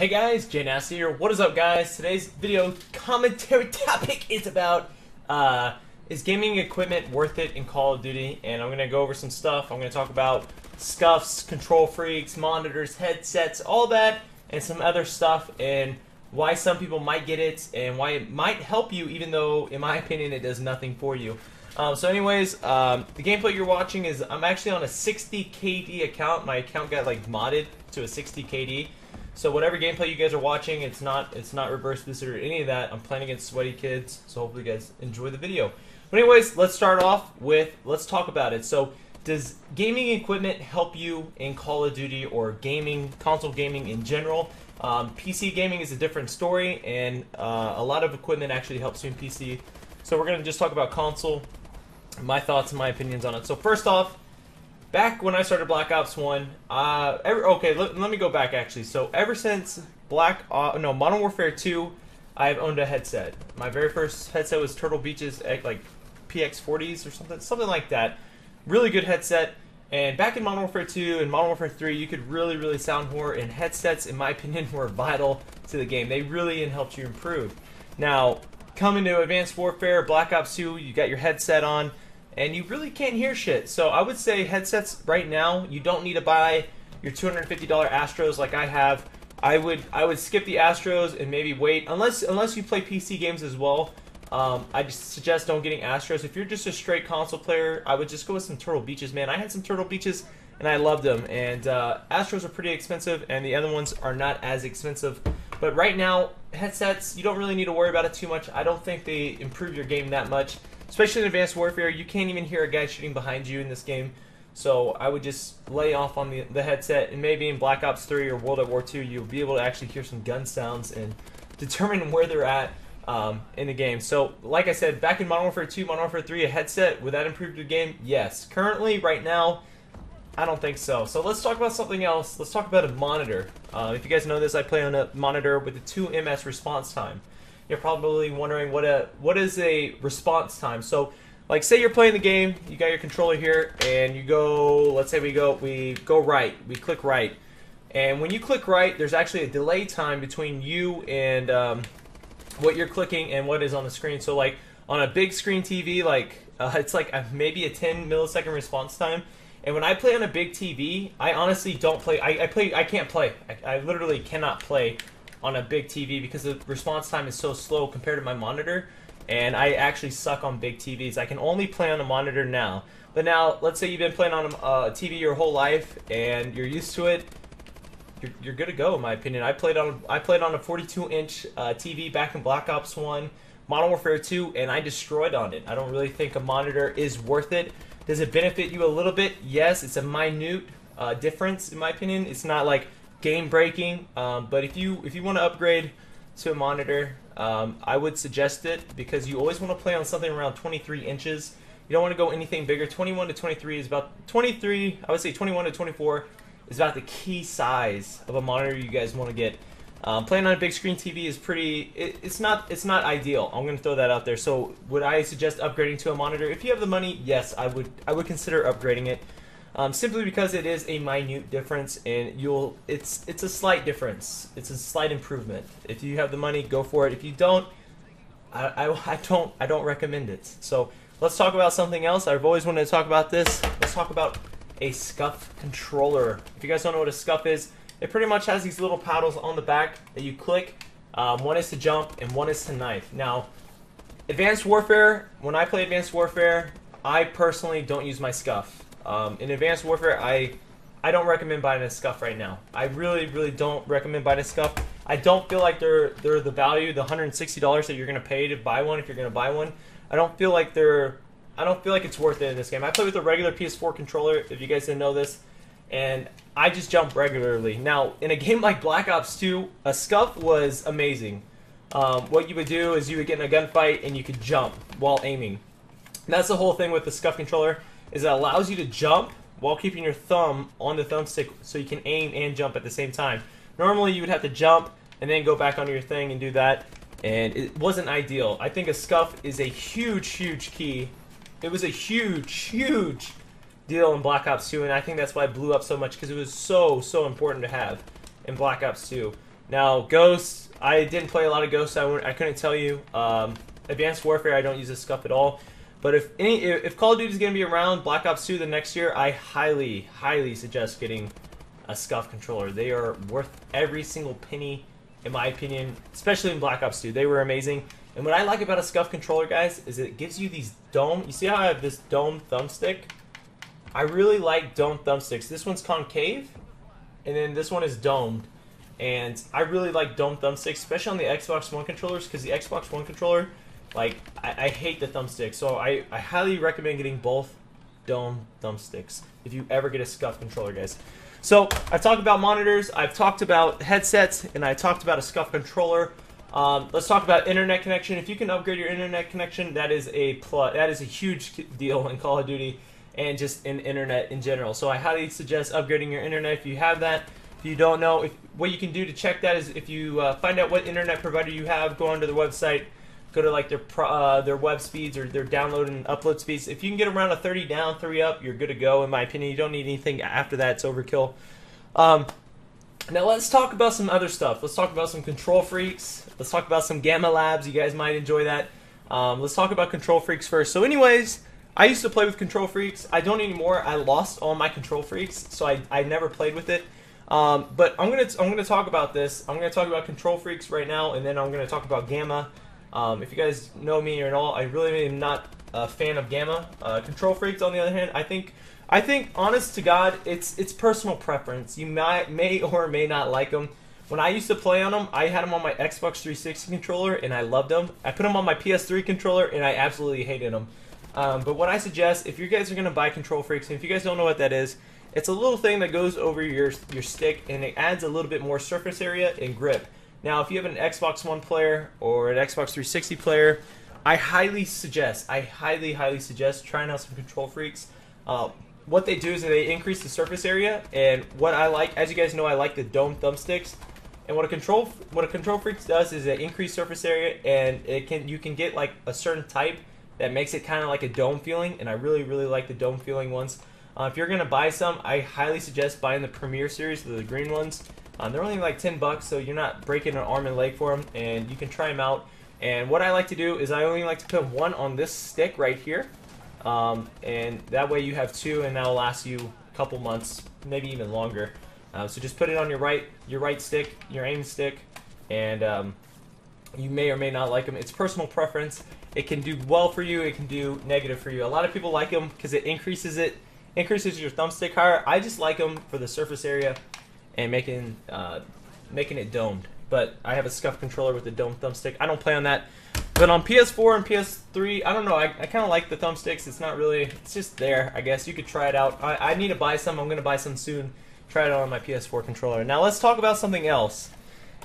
Hey guys, JNasty here. What is up, guys? Today's video commentary topic is about is gaming equipment worth it in Call of Duty? And I'm gonna go over some stuff. I'm gonna talk about Scufs, control freaks, monitors, headsets, all that, and some other stuff, and why some people might get it and why it might help you, even though, in my opinion, it does nothing for you. So anyways, the gameplay you're watching is, I'm actually on a 60 KD account. My account got like modded to a 60 KD. So whatever gameplay you guys are watching, it's not reverse boosted or any of that. I'm playing against sweaty kids, so hopefully you guys enjoy the video. But anyways, let's start off with, let's talk about it. So does gaming equipment help you in Call of Duty or gaming, console gaming in general? PC gaming is a different story, and a lot of equipment actually helps you in PC. So we're going to just talk about console, my thoughts and my opinions on it. So first off, back when I started Black Ops 1, let me go back actually. So ever since Modern Warfare 2, I've owned a headset. My very first headset was Turtle Beach's like PX40s or something like that. Really good headset. And back in Modern Warfare 2 and Modern Warfare 3, you could really sound more, and headsets, in my opinion, were vital to the game. They really helped you improve. Now, coming to Advanced Warfare, Black Ops 2, you got your headset on, and you really can't hear shit. So I would say headsets right now, you don't need to buy your $250 Astros like I have. I would skip the Astros and maybe wait, unless you play PC games as well. I just suggest don't getting Astros. If you're just a straight console player, I would just go with some Turtle Beaches, man. I had some Turtle Beaches and I loved them. And Astros are pretty expensive, and the other ones are not as expensive. But right now, headsets, you don't really need to worry about it too much. I don't think they improve your game that much. Especially in Advanced Warfare, you can't even hear a guy shooting behind you in this game. So I would just lay off on the headset, and maybe in Black Ops 3 or World at War 2, you'll be able to actually hear some gun sounds and determine where they're at in the game. So like I said, back in Modern Warfare 2, Modern Warfare 3, a headset, would that improve your game? Yes. Currently, right now, I don't think so. So let's talk about something else. Let's talk about a monitor. If you guys know this, I play on a monitor with a 2 ms response time. You're probably wondering what is a response time. So, like, say you're playing the game, you got your controller here, and you go. Let's say we go right. We click right, and when you click right, there's actually a delay time between you and what you're clicking and what is on the screen. So, like on a big screen TV, like it's like maybe a 10 millisecond response time. And when I play on a big TV, I honestly don't play. I can't play. I literally cannot play on a big TV because the response time is so slow compared to my monitor, and I actually suck on big TVs. I can only play on a monitor now. But now, let's say you've been playing on a TV your whole life and you're used to it. You're good to go, in my opinion. I played on a 42-inch TV back in Black Ops 1, Modern Warfare 2, and I destroyed on it. I don't really think a monitor is worth it. Does it benefit you a little bit? Yes, it's a minute difference, in my opinion. It's not like game breaking, but if you want to upgrade to a monitor, I would suggest it, because you always want to play on something around 23 inches. You don't want to go anything bigger. 21 to 23 is about 23. I would say 21 to 24 is about the key size of a monitor you guys want to get. Playing on a big screen TV is pretty. It's not ideal. I'm going to throw that out there. So would I suggest upgrading to a monitor? If you have the money, yes, I would consider upgrading it. Simply because it is a minute difference, and it's a slight difference. It's a slight improvement. If you have the money, go for it. If you don't, I don't recommend it. So let's talk about something else. I've always wanted to talk about this. Let's talk about a Scuf controller. If you guys don't know what a Scuf is, it pretty much has these little paddles on the back that you click. One is to jump and one is to knife. Now, Advanced Warfare, when I play Advanced Warfare, I personally don't use my Scuf. In Advanced Warfare, I don't recommend buying a Scuf right now. I really don't recommend buying a Scuf. I don't feel like they're the value, the $160 that you're gonna pay to buy one if you're gonna buy one. I don't feel like it's worth it in this game. I play with a regular PS4 controller, if you guys didn't know this, and I just jump regularly. Now, in a game like Black Ops 2, a Scuf was amazing. What you would do is you would get in a gunfight and you could jump while aiming. And that's the whole thing with the Scuf controller, is it allows you to jump while keeping your thumb on the thumbstick so you can aim and jump at the same time. Normally you would have to jump and then go back onto your thing and do that, and it wasn't ideal. I think a Scuf is a huge key. It was a huge deal in Black Ops 2, and I think that's why it blew up so much, because it was so important to have in Black Ops 2. Now, Ghost, I didn't play a lot of Ghost. I couldn't tell you. Advanced Warfare, I don't use a Scuf at all. But if Call of Duty is going to be around Black Ops 2 the next year, I highly, highly suggest getting a Scuf controller. They are worth every single penny, in my opinion, especially in Black Ops 2. They were amazing. And what I like about a Scuf controller, guys, is it gives you these dome. You see how I have this dome thumbstick? I really like dome thumbsticks. This one's concave, and then this one is domed. And I really like dome thumbsticks, especially on the Xbox One controllers, because the Xbox One controller, like, I hate the thumbstick. So I highly recommend getting both dome thumbsticks if you ever get a Scuf controller, guys. So I've talked about monitors, I've talked about headsets, and I talked about a Scuf controller. Let's talk about internet connection. If you can upgrade your internet connection, that is a huge deal in Call of Duty and just in internet in general. So I highly suggest upgrading your internet if you have that. If you don't know, what you can do to check that is if you find out what internet provider you have, go onto their website, go to like their web speeds or their download and upload speeds. If you can get around a 30 down, 3 up, you're good to go. In my opinion, you don't need anything after that. It's overkill. Now let's talk about some other stuff. Let's talk about some Control Freaks. Let's talk about some Gamma Labs. You guys might enjoy that. Let's talk about Control Freaks first. So anyways, I used to play with Control Freaks. I don't anymore. I lost all my Control Freaks, so I never played with it. But I'm gonna talk about this. I'm gonna talk about Control Freaks right now, and then I'm gonna talk about Gamma. If you guys know me or at all, I really am not a fan of Gamma. Control Freaks, on the other hand, I think, honest to God, it's personal preference. You may or may not like them. When I used to play on them, I had them on my Xbox 360 controller, and I loved them. I put them on my PS3 controller, and I absolutely hated them. But what I suggest, if you guys are going to buy Control Freaks, and if you guys don't know what that is, it's a little thing that goes over your stick, and it adds a little bit more surface area and grip. Now, if you have an Xbox One player or an Xbox 360 player, I highly suggest trying out some Control Freaks. What they do is they increase the surface area, and what I like, as you guys know, I like the dome thumbsticks. And what a Control Freaks does is it increase surface area, and you can get like a certain type that makes it kind of like a dome feeling, and I really like the dome feeling ones. If you're gonna buy some, I highly suggest buying the Premier series, the green ones. They're only like $10, so you're not breaking an arm and leg for them, and you can try them out. And what I like to do is I only like to put one on this stick right here, and that way you have two, and that'll last you a couple months, maybe even longer. So just put it on your right stick, your aim stick, and you may or may not like them. It's personal preference. It can do well for you. It can do negative for you. A lot of people like them because it increases your thumbstick higher. I just like them for the surface area and making it domed. But I have a Scuf controller with a domed thumbstick. I don't play on that. But on PS4 and PS3, I don't know. I kind of like the thumbsticks. It's not really. It's just there. I guess you could try it out. I need to buy some. I'm gonna buy some soon. Try it out on my PS4 controller. Now let's talk about something else.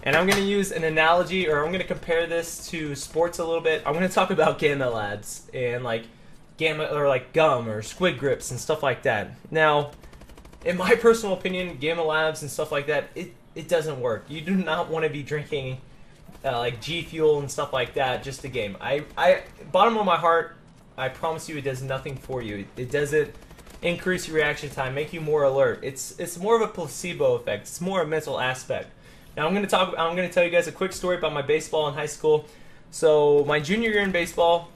And I'm going to use an analogy, or I'm going to compare this to sports a little bit. I'm going to talk about Gamma Labs and like gum or squid grips and stuff like that. Now, in my personal opinion, Gamma Labs and stuff like that, it doesn't work. You do not want to be drinking like G Fuel and stuff like that just to game. Bottom of my heart, I promise you, it does nothing for you. It doesn't increase your reaction time, make you more alert. It's more of a placebo effect. It's more a mental aspect. Now I'm going to tell you guys a quick story about my baseball in high school. So my junior year in baseball,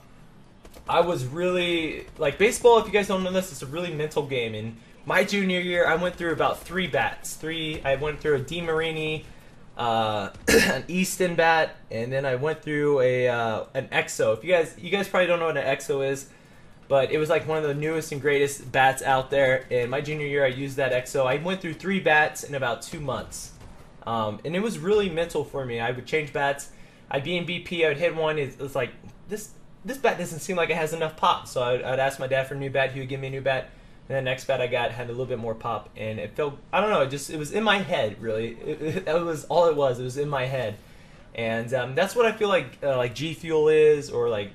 I was really like baseball. If you guys don't know this, it's a really mental game. In my junior year, I went through about 3 bats. I went through a DeMarini, an Easton bat, and then I went through an EXO. If you guys probably don't know what an EXO is, but it was like one of the newest and greatest bats out there. And my junior year, I used that EXO. I went through 3 bats in about 2 months. And it was really mental for me. I would change bats. I'd be in BP. I would hit one. It was like, this bat doesn't seem like it has enough pop. So I'd ask my dad for a new bat. He would give me a new bat. And the next bat I got had a little bit more pop. And it felt, I don't know, it was in my head, really. That was all it was. It was in my head. And that's what I feel like G Fuel is, or like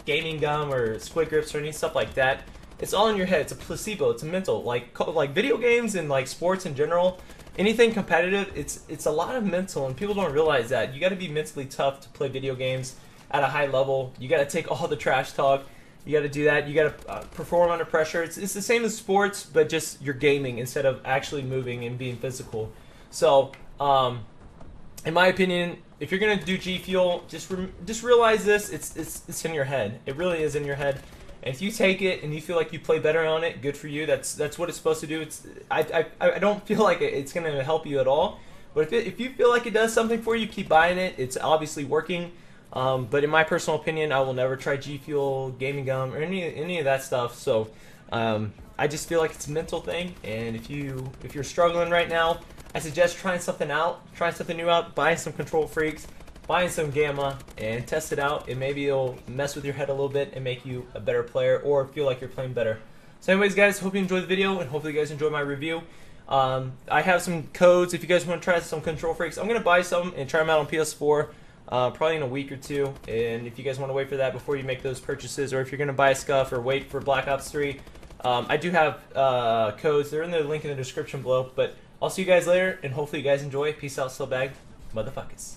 gaming gum or squid grips or any stuff like that. It's all in your head. It's a placebo. It's a mental. Like video games and like sports in general, anything competitive, it's a lot of mental, and people don't realize that. You got to be mentally tough to play video games at a high level. You got to take all the trash talk. You got to do that. You got to perform under pressure. It's the same as sports, but just you're gaming instead of actually moving and being physical. So in my opinion, if you're gonna do G Fuel, just realize this: it's in your head. It really is in your head. And if you take it and you feel like you play better on it, good for you. That's what it's supposed to do. I don't feel like it's gonna help you at all. But if you feel like it does something for you, keep buying it. It's obviously working. But in my personal opinion, I will never try G Fuel, Gaming Gum, or any of that stuff. So I just feel like it's a mental thing. And if you're struggling right now, I suggest trying something out, trying something new out, buying some Kontrol Freaks, buying some Gamma, and test it out. And maybe it'll mess with your head a little bit and make you a better player, or feel like you're playing better. So anyways, guys, hope you enjoyed the video, and hopefully you guys enjoyed my review. I have some codes if you guys want to try some Kontrol Freaks. I'm going to buy some and try them out on PS4 probably in a week or two. And if you guys want to wait for that before you make those purchases, or if you're going to buy a Scuf or wait for Black Ops 3, I do have codes. They're in the link in the description below. But I'll see you guys later, and hopefully you guys enjoy. Peace out, Slowbag motherfuckers.